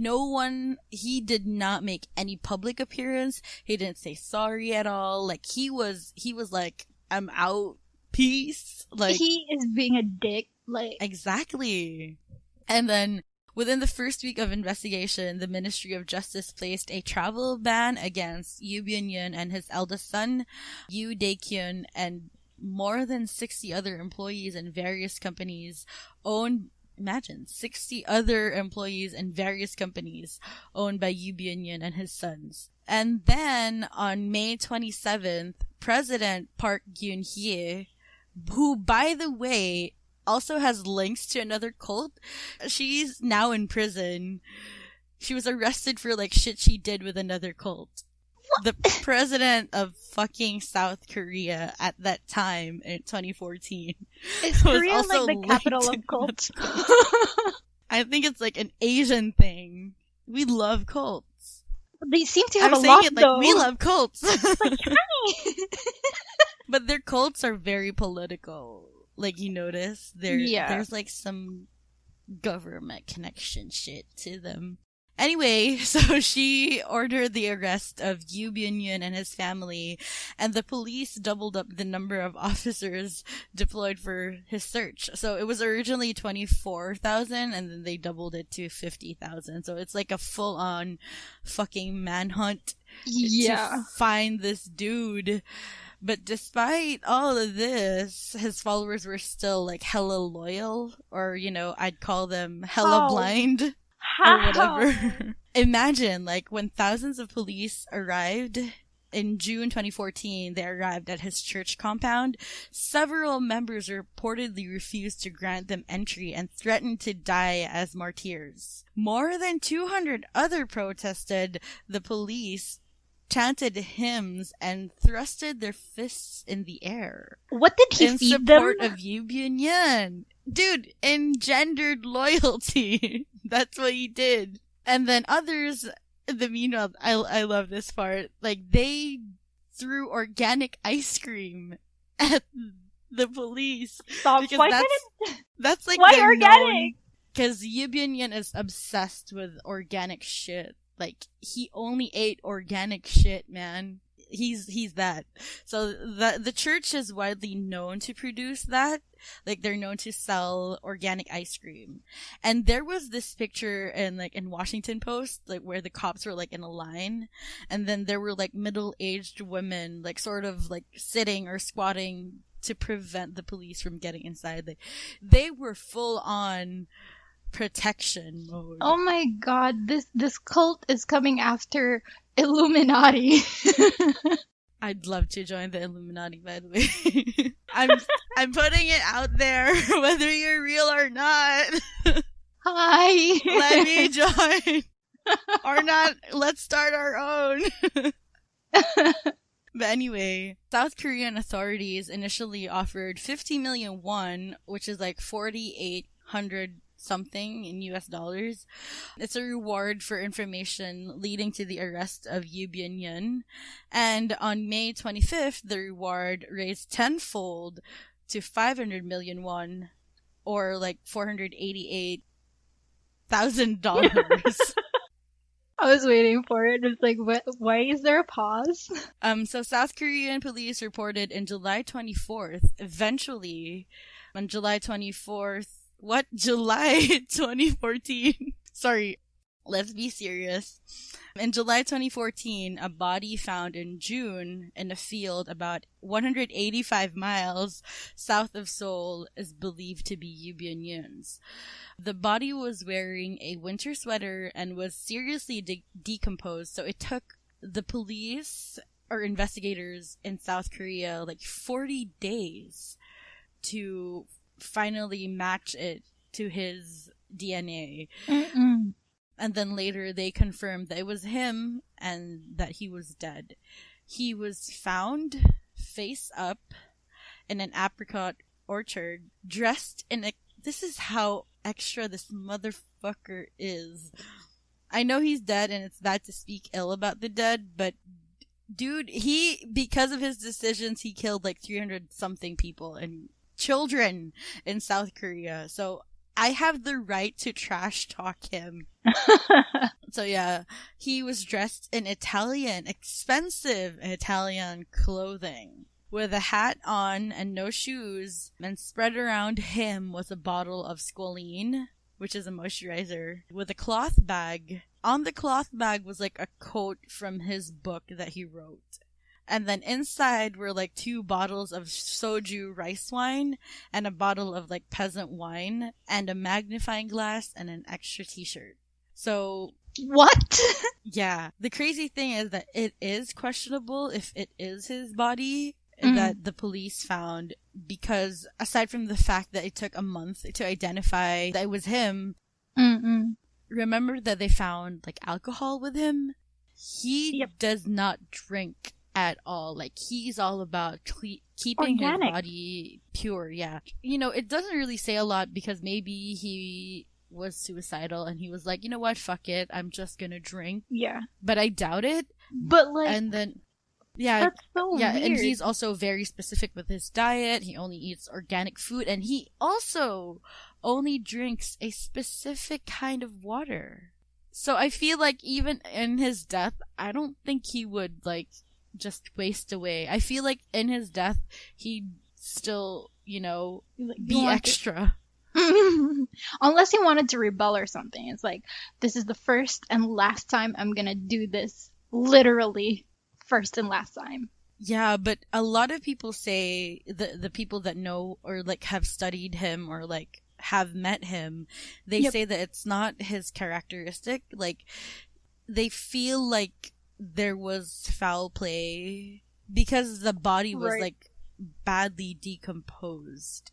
Speaker 1: did not make any public appearance. He didn't say sorry at all. Like, he was like, I'm out. Peace. Like,
Speaker 2: he is being a dick. Like,
Speaker 1: exactly. And then within the first week of investigation, the Ministry of Justice placed a travel ban against Yoo Bin-yoon and his eldest son, Yoo Dae-kyun, and more than 60 other employees in various companies owned. Imagine 60 other employees in various companies owned by Yoo Bin-yoon and his sons. And then on May 27th, President Park Geun-hye, who, by the way, also has links to another cult. She's now in prison. She was arrested for, like, shit she did with another cult. The president of fucking South Korea at that time in 2014.
Speaker 2: Is Korea like the capital of cults?
Speaker 1: I think it's like an Asian thing. We love cults.
Speaker 2: They seem to have a lot, though.
Speaker 1: We love cults.
Speaker 2: Like, honey.
Speaker 1: But their cults are very political. Like, you notice? There's like some government connection shit to them. Anyway, so she ordered the arrest of Yoo Bin-yoon and his family, and the police doubled up the number of officers deployed for his search. So it was originally 24,000, and then they doubled it to 50,000. So it's like a full-on fucking manhunt to find this dude. But despite all of this, his followers were still, like, hella loyal, or, you know, I'd call them hella blind. Or whatever. Imagine, like, when thousands of police arrived in June 2014, they arrived at his church compound. Several members reportedly refused to grant them entry and threatened to die as martyrs. More than 200 other protested. The police chanted hymns and thrusted their fists in the air.
Speaker 2: What did he feed them?
Speaker 1: In support of Yu Bunyan. Dude, engendered loyalty. That's what he did. And then others, meanwhile, I love this part. Like, they threw organic ice cream at the police.
Speaker 2: Stop.
Speaker 1: Because
Speaker 2: Why
Speaker 1: that's like
Speaker 2: why organic?
Speaker 1: Because Yu Bunyan is obsessed with organic shit. Like, he only ate organic shit, man. He's that. So the church is widely known to produce that. Like, they're known to sell organic ice cream. And there was this picture in Washington Post, like, where the cops were like in a line, and then there were like middle-aged women like sort of like sitting or squatting to prevent the police from getting inside. They were full on protection mode.
Speaker 2: Oh my god, this cult is coming after Illuminati.
Speaker 1: I'd love to join the Illuminati, by the way. I'm putting it out there, whether you're real or not.
Speaker 2: Hi.
Speaker 1: Let me join. Or not, let's start our own. But anyway, South Korean authorities initially offered 50 million won, which is like 4,800 something in US dollars. It's a reward for information leading to the arrest of Yu Bunyan. And on May 25th, the reward raised tenfold to 500 million won, or like $488,000.
Speaker 2: I was waiting for it. It's like, why is there a pause?
Speaker 1: So South Korean police reported in July 24th, eventually, on July 24th, July 2014. Sorry, let's be serious. In July 2014, a body found in June in a field about 185 miles south of Seoul is believed to be Yu Bunyan's. The body was wearing a winter sweater and was seriously decomposed, so it took the police or investigators in South Korea like 40 days to finally match it to his DNA.
Speaker 2: Mm-mm.
Speaker 1: And then later they confirmed that it was him and that he was dead. He was found face up in an apricot orchard, dressed in this is how extra this motherfucker is. I know he's dead and it's bad to speak ill about the dead, but dude, because of his decisions, he killed like 300 something people and children in South Korea. So I have the right to trash talk him. So yeah, he was dressed in expensive Italian clothing, with a hat on and no shoes, and spread around him was a bottle of squalene, which is a moisturizer, with a cloth bag. On the cloth bag was like a quote from his book that he wrote. And then inside were like 2 bottles of soju rice wine and a bottle of like peasant wine and a magnifying glass and an extra t-shirt. So
Speaker 2: what?
Speaker 1: Yeah. The crazy thing is that it is questionable if it is his body that the police found, because aside from the fact that it took a month to identify that it was him, remember that they found like alcohol with him? He does not drink at all. Like, he's all about keeping his body pure. Yeah. You know, it doesn't really say a lot because maybe he was suicidal and he was like, you know what, fuck it, I'm just gonna drink.
Speaker 2: Yeah.
Speaker 1: But I doubt it.
Speaker 2: But like,
Speaker 1: and then yeah,
Speaker 2: that's so weird.
Speaker 1: And he's also very specific with his diet. He only eats organic food, and he also only drinks a specific kind of water. So I feel like even in his death, I don't think he would like just waste away. I feel like in his death, he'd still, you know, be extra.
Speaker 2: Unless he wanted to rebel or something. It's like, this is the first and last time I'm gonna do this. Literally, first and last time.
Speaker 1: Yeah, but a lot of people say, the people that know or like have studied him or like have met him, they say that it's not his characteristic. Like, they feel like there was foul play because the body was like badly decomposed.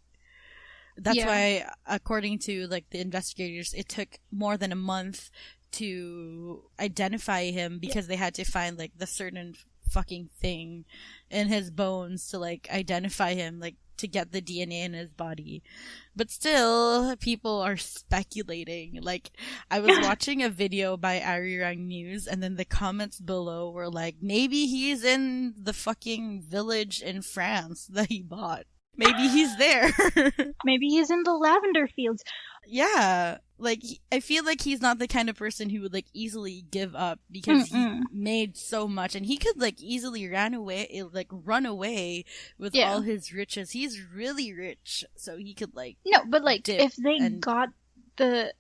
Speaker 1: That's why, according to like the investigators, it took more than a month to identify him because they had to find like the certain fucking thing in his bones to like identify him, like to get the DNA in his body. But still, people are speculating. Like, I was watching a video by Arirang News, and then the comments below were like, maybe he's in the fucking village in France that he bought. Maybe he's there.
Speaker 2: Maybe he's in the lavender fields.
Speaker 1: Yeah. Like, I feel like he's not the kind of person who would, like, easily give up because he made so much. And he could, like, easily run away with all his riches. He's really rich, so he could, like...
Speaker 2: No, but, like, if they got the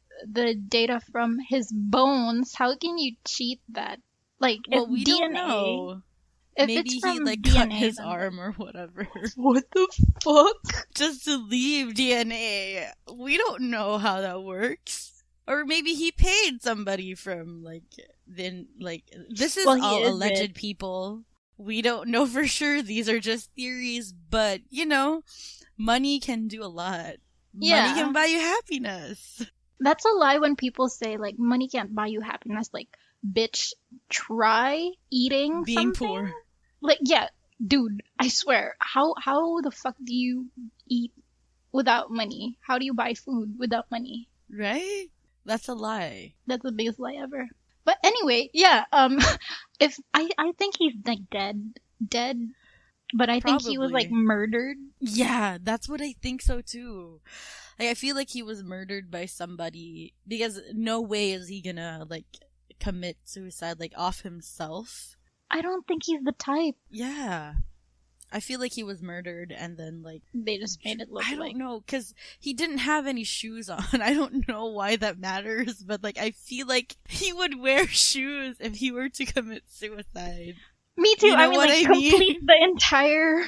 Speaker 2: data from his bones, how can you cheat that? Like,
Speaker 1: well,
Speaker 2: if
Speaker 1: we
Speaker 2: DNA...
Speaker 1: don't know.
Speaker 2: If
Speaker 1: maybe
Speaker 2: it's from
Speaker 1: he, like,
Speaker 2: DNA,
Speaker 1: cut his arm or whatever.
Speaker 2: What the fuck?
Speaker 1: Just to leave DNA. We don't know how that works. Or maybe he paid somebody from, like, then, like, this is all alleged people. We don't know for sure. These are just theories, but, you know, money can do a lot.
Speaker 2: Yeah.
Speaker 1: Money can buy you happiness.
Speaker 2: That's a lie when people say, like, money can't buy you happiness. Like, bitch, try eating
Speaker 1: being
Speaker 2: something.
Speaker 1: Poor.
Speaker 2: Like, yeah, dude, I swear, how the fuck do you eat without money? How do you buy food without money?
Speaker 1: Right? That's a lie.
Speaker 2: That's the biggest lie ever. But anyway, yeah, if I think he's like dead, but I think he was like murdered.
Speaker 1: Yeah, that's what I think so too. Like, I feel like he was murdered by somebody because no way is he gonna like commit suicide like off himself.
Speaker 2: I don't think he's the type.
Speaker 1: Yeah. I feel like he was murdered and then like...
Speaker 2: They just made it look like...
Speaker 1: I don't know, because he didn't have any shoes on. I don't know why that matters, but like I feel like he would wear shoes if he were to commit suicide.
Speaker 2: Me too.
Speaker 1: You know
Speaker 2: I mean, like, complete the entire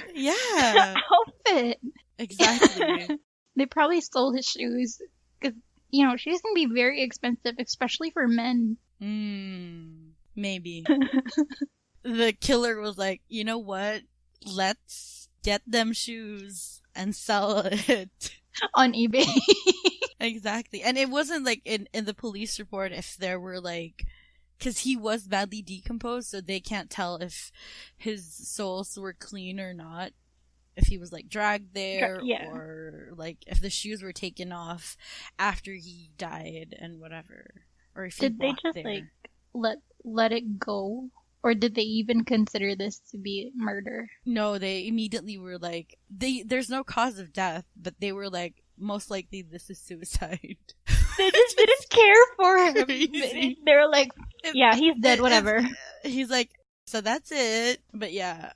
Speaker 2: outfit.
Speaker 1: Exactly.
Speaker 2: They probably stole his shoes. Because, you know, shoes can be very expensive, especially for men.
Speaker 1: Maybe. The killer was like, you know what? Let's get them shoes and sell it.
Speaker 2: On eBay.
Speaker 1: Exactly. And it wasn't like in the police report if there were like... Because he was badly decomposed, so they can't tell if his souls were clean or not. If he was like dragged there, or like if the shoes were taken off after he died and whatever. Or if
Speaker 2: did they just there. Like let it go? Or did they even consider this to be murder?
Speaker 1: No, they immediately were like, there's no cause of death, but they were like, most likely this is suicide.
Speaker 2: They just didn't care for him. They were like, yeah, he's dead, whatever.
Speaker 1: He's like, so that's it. But yeah.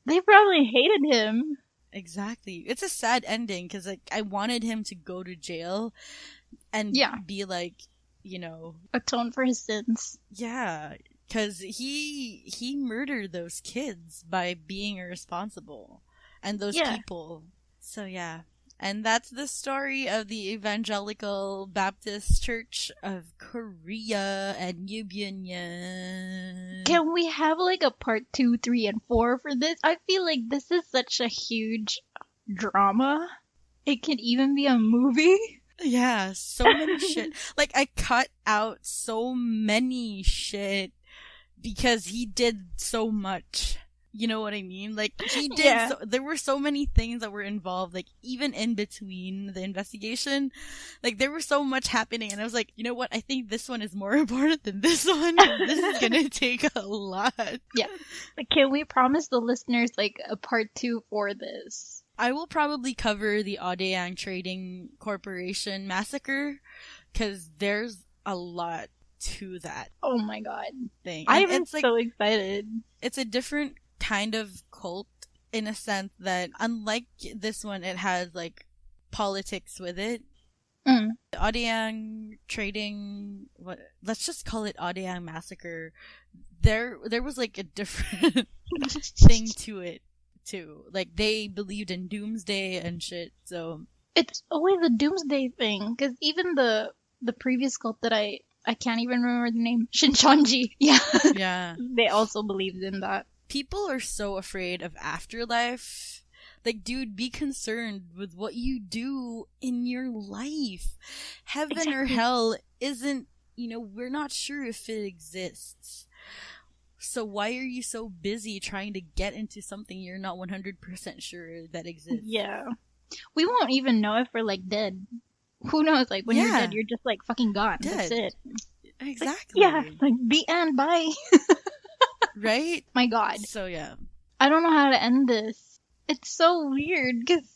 Speaker 2: They probably hated him.
Speaker 1: Exactly. It's a sad ending, because like, I wanted him to go to jail and be like, you know...
Speaker 2: atone for his sins.
Speaker 1: Yeah. Because he murdered those kids by being irresponsible. And those people. So yeah. And that's the story of the Evangelical Baptist Church of Korea and Yubyunyan.
Speaker 2: Can we have like a part 2, 3, and 4 for this? I feel like this is such a huge drama. It can even be a movie.
Speaker 1: Yeah, so many shit. Like, I cut out so many shit because he did so much. You know what I mean? Like, he did there were so many things that were involved, like, even in between the investigation. Like, there was so much happening, and I was like, you know what? I think this one is more important than this one. This is gonna take a lot.
Speaker 2: Yeah. Like, can we promise the listeners, like, a part 2 for this?
Speaker 1: I will probably cover the Aodaeng Trading Corporation massacre, because there's a lot to that.
Speaker 2: Oh my god.
Speaker 1: Thing.
Speaker 2: I'm so excited.
Speaker 1: It's a different kind of cult in a sense that, unlike this one, it has like politics with it. The Aodaeng Trading, let's just call it Aodaeng Massacre. There was like a different thing to it too. Like, they believed in doomsday and shit. So
Speaker 2: it's always a doomsday thing, because even the previous cult that I I can't even remember the name. Shincheonji. Yeah.
Speaker 1: Yeah.
Speaker 2: They also believed in that.
Speaker 1: People are so afraid of afterlife. Like, dude, be concerned with what you do in your life. Heaven or hell isn't, we're not sure if it exists. So why are you so busy trying to get into something you're not 100% sure that exists?
Speaker 2: Yeah. We won't even know if we're, like, dead. Who knows? Like, when you're dead, you're just, like, fucking gone.
Speaker 1: Dead.
Speaker 2: That's it.
Speaker 1: Exactly.
Speaker 2: Like, the end. Bye.
Speaker 1: Right?
Speaker 2: My God.
Speaker 1: So, yeah.
Speaker 2: I don't know how to end this. It's so weird, because,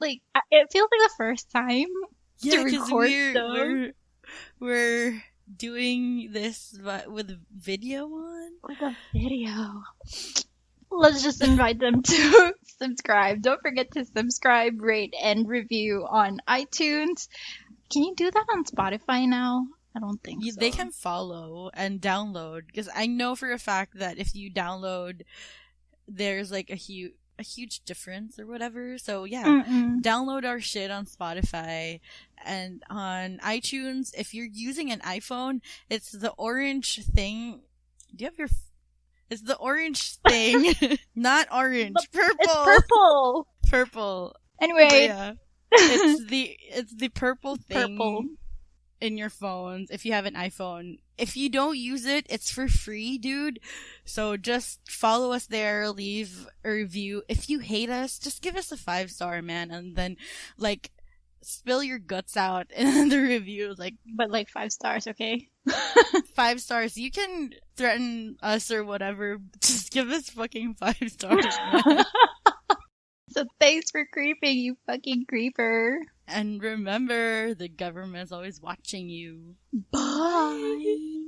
Speaker 2: like, it feels like the first time to record
Speaker 1: we're doing this with video on?
Speaker 2: With a video. Let's just invite them to subscribe. Don't forget to subscribe, rate, and review on iTunes. Can you do that on Spotify now? I don't think so.
Speaker 1: They can follow and download, because I know for a fact that if you download, there's like a huge difference or whatever. So yeah, download our shit on Spotify and on iTunes. If you're using an iPhone, it's the orange thing. Do you have your? It's the orange thing, not orange. Purple.
Speaker 2: It's purple.
Speaker 1: Purple.
Speaker 2: Anyway,
Speaker 1: but yeah, it's the purple thing in your phones. If you have an iPhone, if you don't use it, it's for free, dude. So just follow us there, leave a review. If you hate us, just give us a 5-star, man, and then like spill your guts out in the review, like.
Speaker 2: But like 5 stars, okay?
Speaker 1: 5 stars. You can threaten us or whatever. Just give us fucking 5 stars, man.
Speaker 2: So thanks for creeping, you fucking creeper.
Speaker 1: And remember, the government's always watching you.
Speaker 2: Bye.